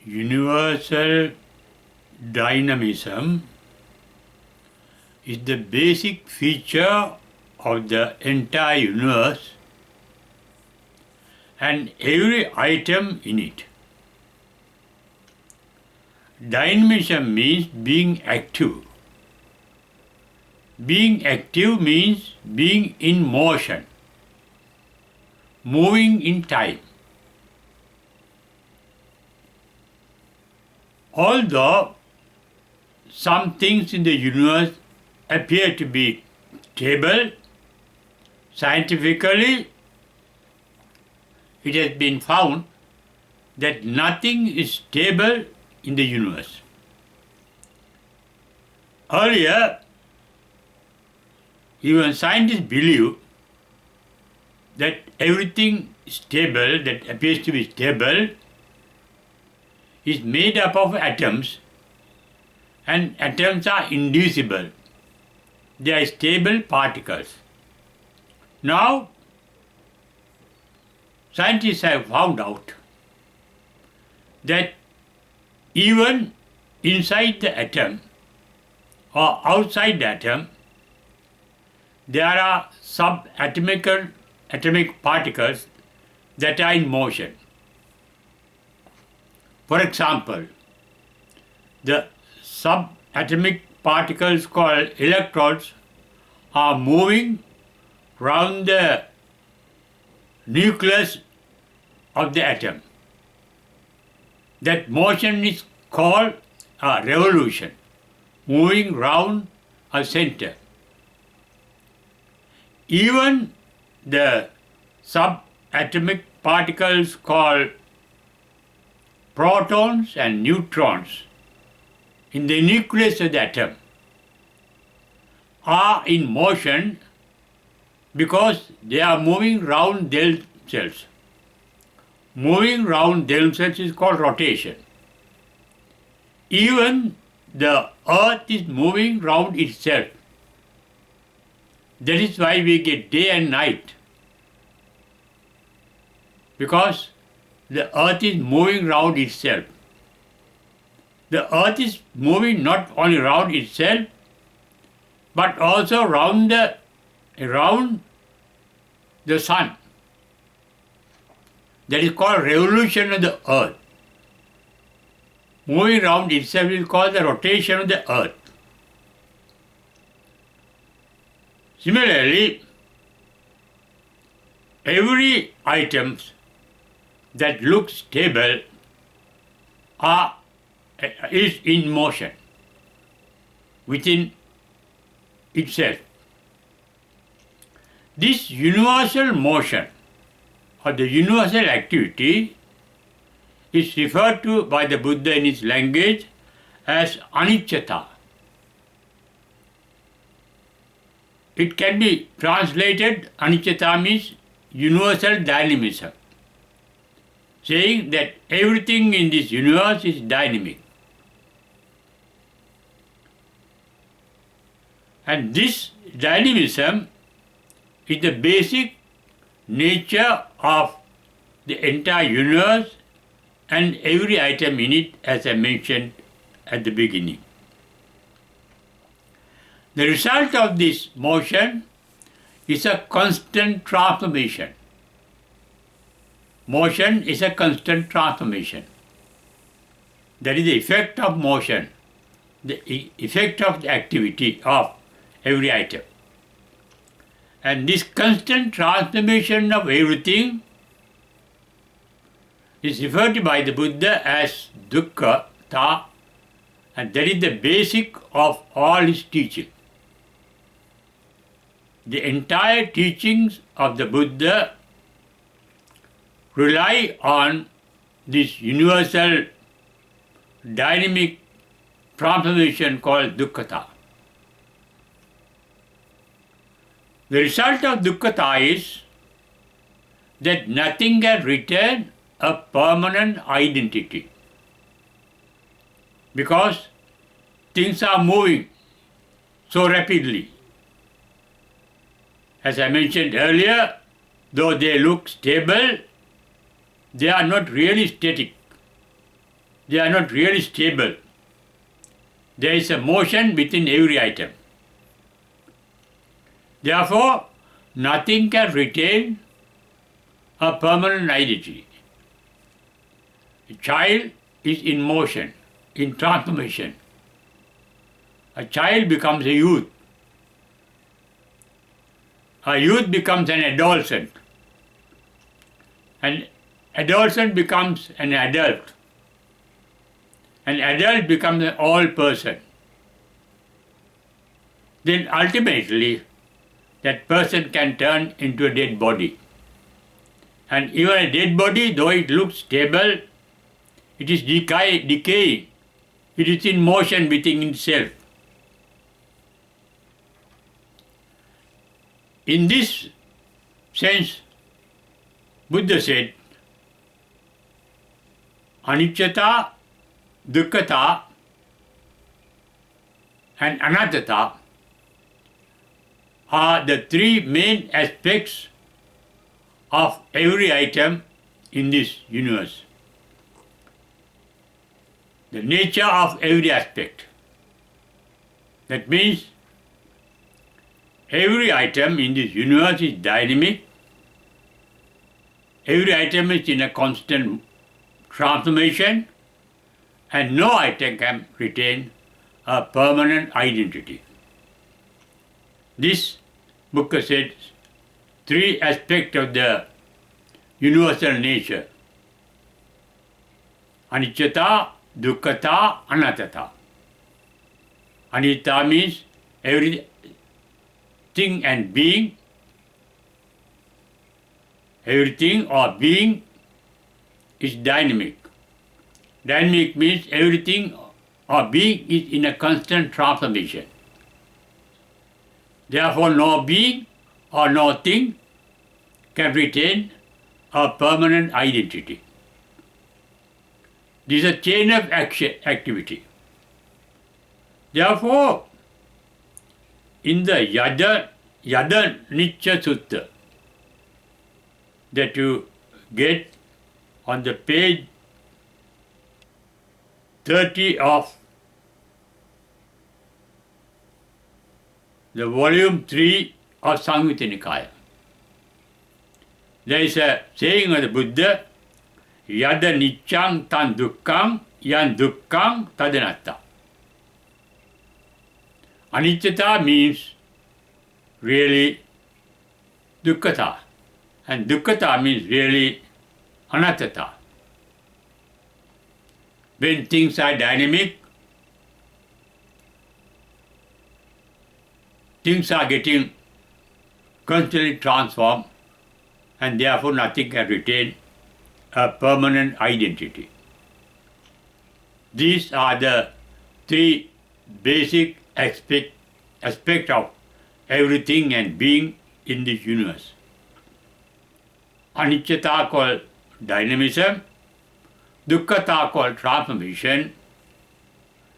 universal dynamism is the basic feature of the entire universe and every item in it. Dynamism means being active. Being active means being in motion, moving in time. Although some things in the universe appear to be stable, scientifically it has been found that nothing is stable in the universe. Earlier, even scientists believe that everything stable, that appears to be stable, is made up of atoms, and atoms are indivisible. They are stable particles. Now, scientists have found out that even inside the atom or outside the atom, there are atomic particles that are in motion. For example, the subatomic particles called electrons are moving round the nucleus of the atom. That motion is called a revolution, moving round a center. Even the subatomic particles called protons and neutrons in the nucleus of the atom are in motion because they are moving round themselves. Moving round themselves is called rotation. Even the earth is moving round itself. That is why we get day and night, because the earth is moving round itself. The earth is moving not only round itself, but also around the sun. That is called revolution of the earth. Moving round itself is called the rotation of the earth. Similarly, every item that looks stable is in motion within itself. This universal motion or the universal activity is referred to by the Buddha in his language as aniccata. It can be translated, aniccata means universal dynamism, saying that everything in this universe is dynamic. And this dynamism is the basic nature of the entire universe and every item in it, as I mentioned at the beginning. The result of this motion is a constant transformation. Motion is a constant transformation. That is the effect of motion, the effect of the activity of every item. And this constant transformation of everything is referred to by the Buddha as dukkham, and that is the basic of all his teaching. The entire teachings of the Buddha rely on this universal dynamic transformation called dukkham. The result of dukkham is that nothing can retain a permanent identity, because things are moving so rapidly. As I mentioned earlier, though they look stable, they are not really static. they are not really stable. There is a motion within every item. Therefore, nothing can retain a permanent identity. A child is in motion, in transformation. A child becomes a youth. A youth becomes an adolescent. An adolescent becomes an adult. An adult becomes an old person. Then ultimately, that person can turn into a dead body. And even a dead body, though it looks stable, it is decaying. It is in motion within itself. In this sense, Buddha said, aniccata, dukkhata, and anattata are the three main aspects of every item in this universe. The nature of every aspect. That means every item in this universe is dynamic. Every item is in a constant transformation, and no item can retain a permanent identity. This book says three aspects of the universal nature: aniccata, dukkhata, anattata. Anitta means everything and being. Everything or being is dynamic. Dynamic means everything or being is in a constant transformation. Therefore, no being or no thing can retain a permanent identity. This is a chain of activity. Therefore, in the Yadanicca Sutta that you get on the page 30 of the volume 3 of Samyutta Nikaya, there is a saying of the Buddha, Yadaniccam tan dukkham yan dukkham tadanatta. Aniccata means really dukkhata, and dukkhata means really anattata. When things are dynamic, things are getting constantly transformed, and therefore nothing can retain a permanent identity. These are the three basic aspects of everything and being in this universe. Aniccata called dynamism, dukkhata called transformation,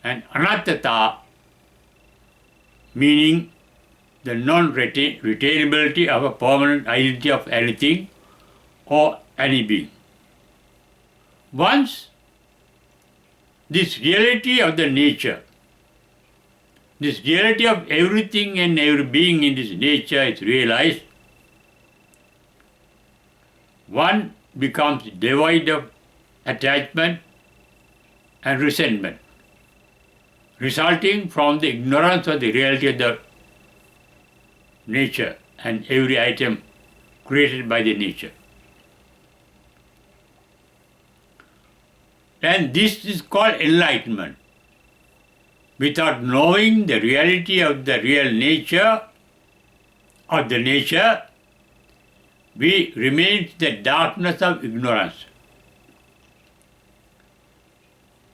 and anattata meaning the non-retainability of a permanent identity of anything or any being. Once this reality of the nature, this reality of everything and every being in this nature is realized, one becomes devoid of attachment and resentment, resulting from the ignorance of the reality of the nature and every item created by the nature. And this is called enlightenment. Without knowing the reality of the real nature of the nature, we remain in the darkness of ignorance.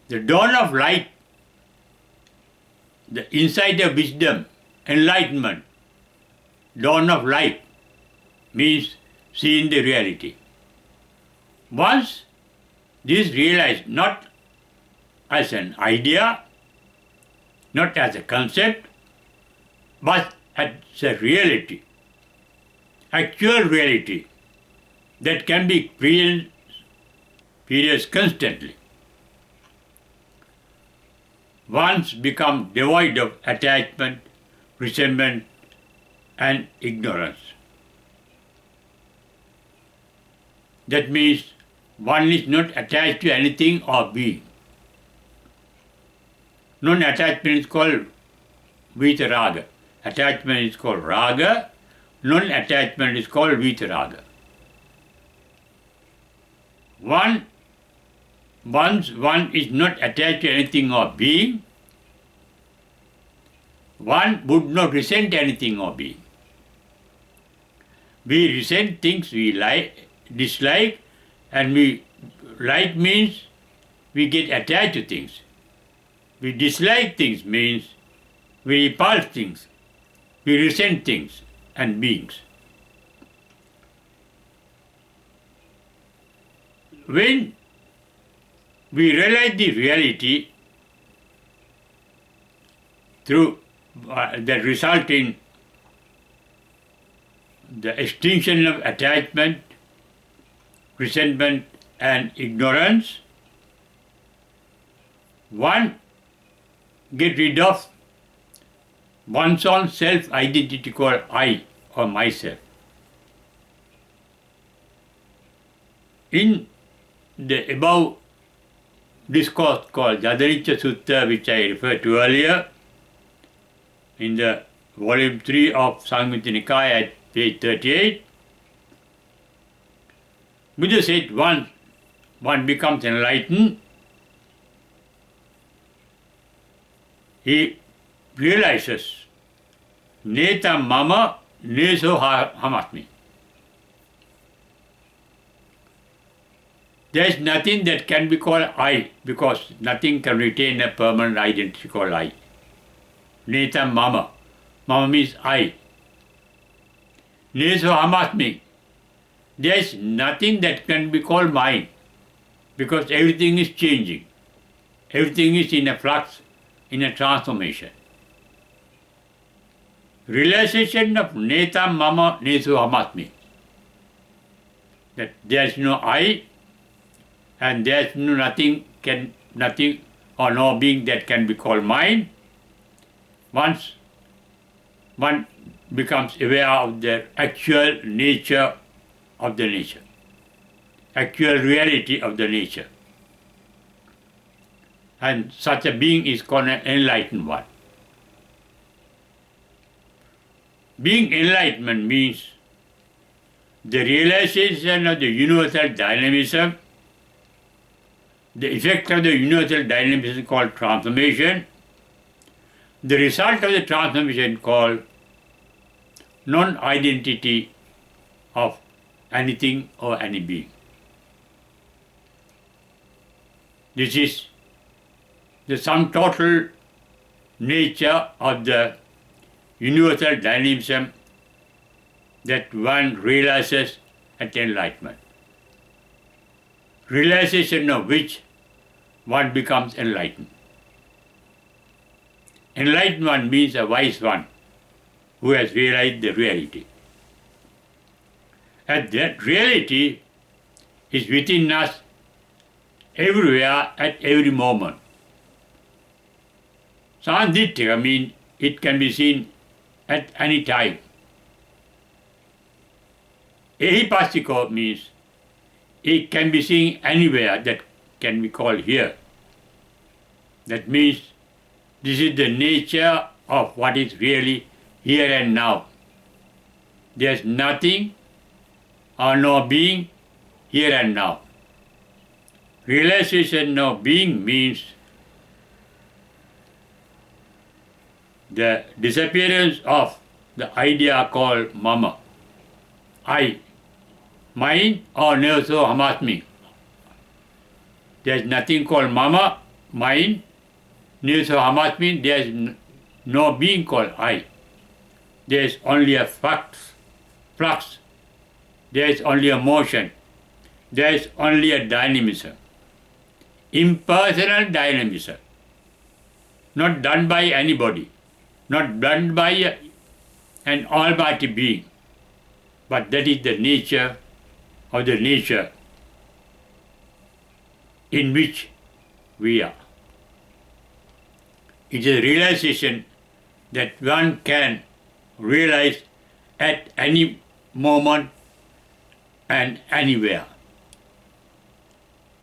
The dawn of light, the insight of wisdom, enlightenment, dawn of light means seeing the reality. Once this is realized not as an idea, not as a concept, but as a reality, actual reality that can be experienced constantly. once become devoid of attachment, resentment, and ignorance. That means one is not attached to anything or being. Non-attachment is called vitaraga. Attachment is called raga. Non-attachment is called vitaraga. Once one is not attached to anything or being, one would not resent anything or being. We resent things we dislike, and we like means we get attached to things. We dislike things means we repulse things. We resent things and beings. When we realize the reality through that result in the extinction of attachment, resentment, and ignorance, one get rid of one's own self-identity called I or myself. In the above discourse called Yadanicca Sutta, which I referred to earlier, in the volume 3 of Samyutta Nikaya at page 38, Buddha said once one becomes enlightened, he realizes netham mama nesohamasmi. There is nothing that can be called I, because nothing can retain a permanent identity called I. Netham mama. Mama means I. Nesohamasmi. There is nothing that can be called mine, because everything is changing. Everything is in a flux, in a transformation. Realization of netham mama nesohamasmi. That there is no I, and there is nothing or no being that can be called mine. Once one becomes aware of the actual nature of the nature, actual reality of the nature, and such a being is called an enlightened one. Being enlightenment means the realization of the universal dynamism. The effect of the universal dynamism is called transformation. The result of the transformation called non-identity of anything or any being. This is the sum total nature of the universal dynamism that one realizes at enlightenment. Realization of which one becomes enlightened. Enlightened one means a wise one who has realized the reality. And that reality is within us everywhere at every moment. Sanditya means it can be seen at any time. Ehipassiko means it can be seen anywhere, that can be called here. That means this is the nature of what is really here and now. There is nothing or no being here and now. Realization of being means the disappearance of the idea called mama, I, mine or nesohamasmi. There is nothing called mama, mine, nesohamasmi. There is no being called I. There is only a flux. There is only a motion. There is only a dynamism. Impersonal dynamism. Not done by anybody. Not done by an almighty being. But that is the nature of the nature in which we are. It is a realization that one can realize at any moment and anywhere.